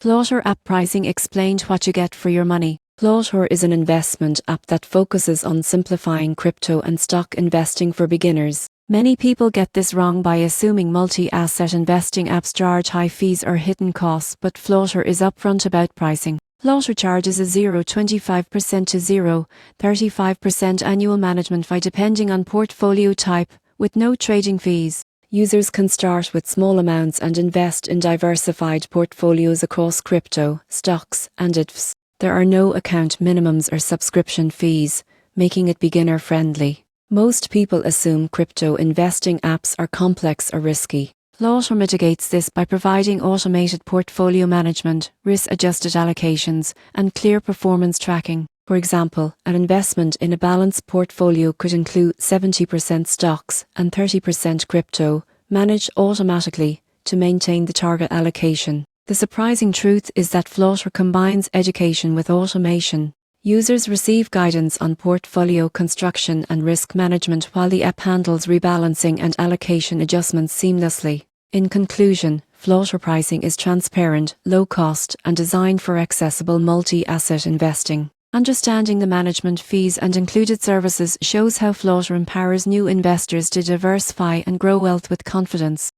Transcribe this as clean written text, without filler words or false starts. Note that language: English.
Floatr app pricing explained what you get for your money. Floatr is an investment app that focuses on simplifying crypto and stock investing for beginners. Many people get this wrong by assuming multi-asset investing apps charge high fees or hidden costs, but Floatr is upfront about pricing. Floatr charges a 0.25% to 0.35% annual management fee depending on portfolio type, with no trading fees. Users can start with small amounts and invest in diversified portfolios across crypto, stocks, and ETFs. There are no account minimums or subscription fees, making it beginner-friendly. Most people assume crypto investing apps are complex or risky. Floatr mitigates this by providing automated portfolio management, risk-adjusted allocations, and clear performance tracking. For example, an investment in a balanced portfolio could include 70% stocks and 30% crypto, managed automatically to maintain the target allocation. The surprising truth is that Floatr combines education with automation. Users receive guidance on portfolio construction and risk management while the app handles rebalancing and allocation adjustments seamlessly. In conclusion, Floatr pricing is transparent, low cost, and designed for accessible multi-asset investing. Understanding the management fees and included services shows how Floatr empowers new investors to diversify and grow wealth with confidence.